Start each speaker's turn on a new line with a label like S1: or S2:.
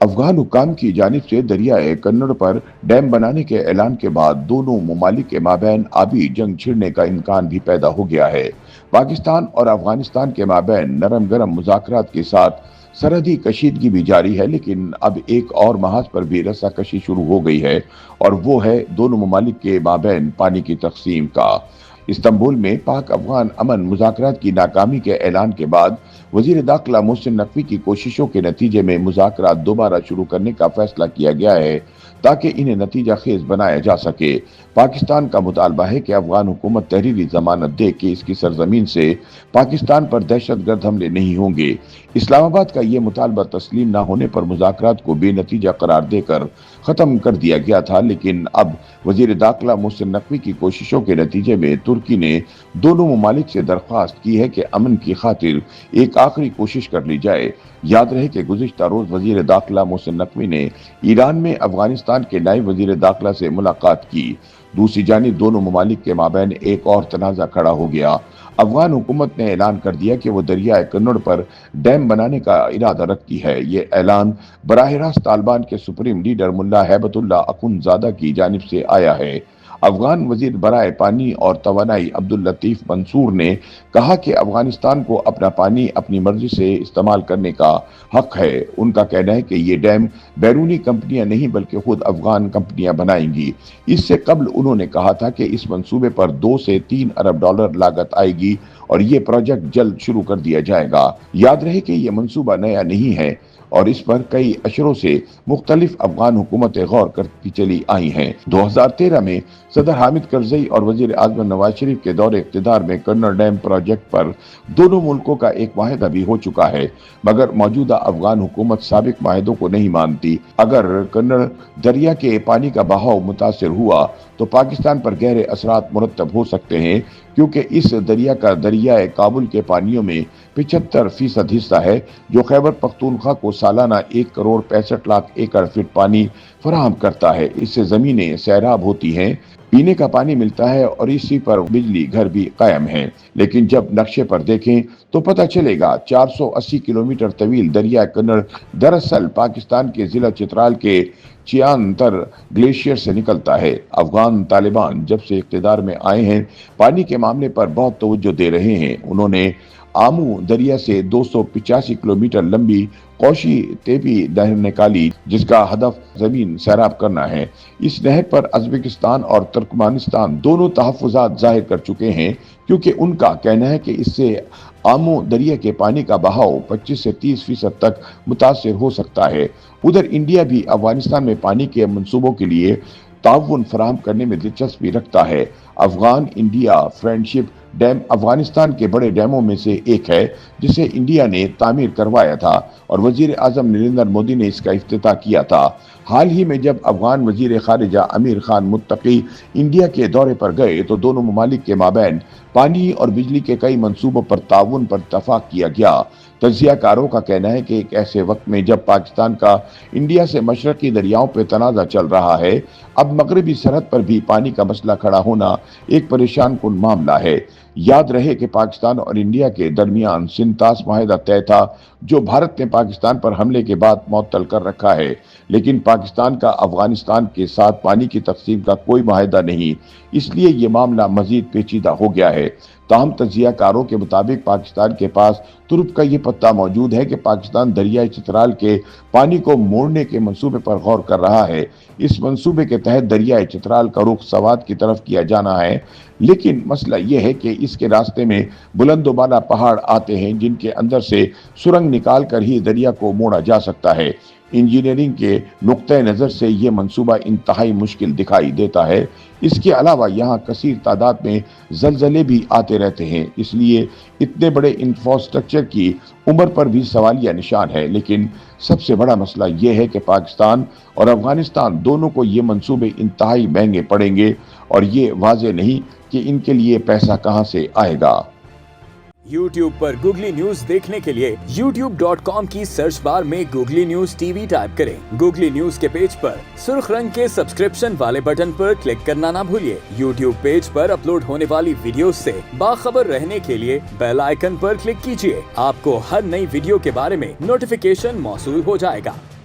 S1: افغان حکام کی جانب سے دریائے کنڑ پر ڈیم بنانے کے اعلان کے بعد دونوں ممالک کے مابین آبی جنگ چھڑنے کا امکان بھی پیدا ہو گیا ہے۔ پاکستان اور افغانستان کے مابین نرم گرم مذاکرات کے ساتھ سرحدی کشیدگی بھی جاری ہے، لیکن اب ایک اور محاذ پر بھی رسا کشی شروع ہو گئی ہے اور وہ ہے دونوں ممالک کے مابین پانی کی تقسیم کا۔ استنبول میں پاک افغان امن مذاکرات کی ناکامی کے اعلان کے بعد وزیر داخلہ محسن نقوی کی کوششوں کے نتیجے میں مذاکرات دوبارہ شروع کرنے کا فیصلہ کیا گیا ہے تاکہ انہیں نتیجہ خیز بنایا جا سکے۔ پاکستان کا مطالبہ ہے کہ افغان حکومت تحریری ضمانت دے کہ اس کی سرزمین سے پاکستان پر دہشت گرد حملے نہیں ہوں گے۔ اسلام آباد کا یہ مطالبہ تسلیم نہ ہونے پر مذاکرات کو بے نتیجہ قرار دے کر ختم کر دیا گیا تھا، لیکن اب وزیر داخلہ محسن نقوی کی کوششوں کے نتیجے میں ترکی نے دونوں ممالک سے درخواست کی ہے کہ امن کی خاطر ایک آخری کوشش کر لی جائے۔ یاد رہے کہ گزشتہ روز وزیر داخلہ محسن نقوی نے ایران میں افغانستان کے نائب وزیر داخلہ سے ملاقات کی۔ دوسری جانب دونوں ممالک کے مابین ایک اور تنازع کھڑا ہو گیا۔ افغان حکومت نے اعلان کر دیا کہ وہ دریائے کنڑ پر ڈیم بنانے کا ارادہ رکھتی ہے۔ یہ اعلان براہ راست طالبان کے سپریم لیڈر ملا ہیبت اللہ اخونزادہ کی جانب سے آیا ہے۔ افغان وزیر برائے پانی اور توانائی عبداللطیف منصور نے کہا کہ افغانستان کو اپنا پانی اپنی مرضی سے استعمال کرنے کا حق ہے۔ ان کا کہنا ہے کہ یہ ڈیم بیرونی کمپنیاں نہیں بلکہ خود افغان کمپنیاں بنائیں گی۔ اس سے قبل انہوں نے کہا تھا کہ اس منصوبے پر 2 سے 3 ارب ڈالر لاگت آئے گی اور یہ پروجیکٹ جلد شروع کر دیا جائے گا۔ یاد رہے کہ یہ منصوبہ نیا نہیں ہے اور اس پر کئی اشروں سے مختلف افغان حکومتیں غور کرتی چلی آئی ہیں۔ 2013 میں صدر حامد کرزئی اور وزیر اعظم نواز شریف کے دور اقتدار میں کنڑ ڈیم پروجیکٹ پر دونوں ملکوں کا ایک معاہدہ بھی ہو چکا ہے، مگر موجودہ افغان حکومت سابق معاہدوں کو نہیں مانتی۔ اگر کنڑ دریا کے پانی کا بہاؤ متاثر ہوا تو پاکستان پر گہرے اثرات مرتب ہو سکتے ہیں، کیونکہ اس دریا کا دریائے کابل کے پانیوں میں 75% حصہ ہے، جو خیبر پختونخوا کو سالانہ 1 کروڑ 65 لاکھ ایکڑ فٹ پانی فراہم کرتا ہے۔ اس سے زمینیں سیراب ہوتی ہیں، پینے کا پانی ملتا ہے اور اسی پر بجلی گھر بھی قائم ہیں۔ لیکن جب نقشے پر دیکھیں تو پتہ چلے گا 480 کلومیٹر طویل دریائے کنڑ دراصل پاکستان کے ضلع چترال کے چیانتر گلیشیئر سے نکلتا ہے۔ افغان طالبان جب سے اقتدار میں آئے ہیں پانی کے معاملے پر بہت توجہ دے رہے ہیں۔ انہوں نے آمو دریا سے 285 کلومیٹر لمبی کوشی تیپی نہر نکالی، جس کا ہدف زمین سیراب کرنا ہے۔ اس نہر پر ازبکستان اور ترکمانستان دونوں تحفظات ظاہر کر چکے ہیں، کیونکہ ان کا کہنا ہے کہ اس سے آمو دریا کے پانی کا بہاؤ 25 سے 30% تک متاثر ہو سکتا ہے۔ ادھر انڈیا بھی افغانستان میں پانی کے منصوبوں کے لیے تعاون فراہم کرنے میں دلچسپی رکھتا ہے۔ Afghan India friendship dam Afghanistan کے بڑے ڈیموں میں سے ایک ہے، جسے انڈیا نے تعمیر کروایا تھا اور وزیر اعظم نریندر مودی نے اس کا افتتاح کیا تھا۔ حال ہی میں جب افغان وزیر خارجہ امیر خان متقی انڈیا کے دورے پر گئے تو دونوں ممالک کے مابین پانی اور بجلی کے کئی منصوبوں پر تعاون پر اتفاق کیا گیا۔ تجزیہ کاروں کا کہنا ہے کہ ایک ایسے وقت میں جب پاکستان کا انڈیا سے مشرقی دریاؤں پہ تنازع چل رہا ہے، اب مغربی سرحد پر بھی پانی کا مسئلہ کھڑا ہونا ایک پریشان کن معاملہ ہے۔ یاد رہے کہ پاکستان اور انڈیا کے درمیان سنتاس معاہدہ طے تھا، جو بھارت نے پاکستان پر حملے کے بعد معطل کر رکھا ہے، لیکن پاکستان کا افغانستان کے ساتھ پانی کی تقسیم کا کوئی معاہدہ نہیں، اس لیے یہ معاملہ مزید پیچیدہ ہو گیا ہے۔ تاہم تجزیہ کاروں کے مطابق پاکستان کے پاس ترک کا یہ پتہ موجود ہے کہ پاکستان دریائے چترال کے پانی کو موڑنے کے منصوبے پر غور کر رہا ہے۔ اس منصوبے کے تحت دریائے چترال کا رخ سوات کی طرف کیا جانا ہے، لیکن مسئلہ یہ ہے کہ اس کے راستے میں بلند و بالا پہاڑ آتے ہیں، جن کے اندر سے سرنگ نکال کر ہی دریا کو موڑا جا سکتا ہے۔ انجینئرنگ کے نقطہ نظر سے یہ منصوبہ انتہائی مشکل دکھائی دیتا ہے۔ اس کے علاوہ یہاں کثیر تعداد میں زلزلے بھی آتے رہتے ہیں، اس لیے اتنے بڑے انفراسٹرکچر کی عمر پر بھی سوالیہ نشان ہے۔ لیکن سب سے بڑا مسئلہ یہ ہے کہ پاکستان اور افغانستان دونوں کو یہ منصوبے انتہائی مہنگے پڑیں گے اور یہ واضح نہیں کہ ان کے لیے پیسہ کہاں سے آئے گا۔
S2: YouTube پر گوگلی نیوز دیکھنے کے لیے youtube.com کی سرچ بار میں googly news T V type کریں۔ گوگلی نیوز کے پیج پر سرخ رنگ کے سبسکرپشن والے بٹن پر کلک کرنا نہ بھولیے۔ YouTube پیج پر اپلوڈ ہونے والی ویڈیوز سے باخبر رہنے کے لیے بیل آئیکن پر کلک کیجیے۔ آپ کو ہر نئی ویڈیو کے بارے میں نوٹیفیکیشن موصول ہو جائے گا۔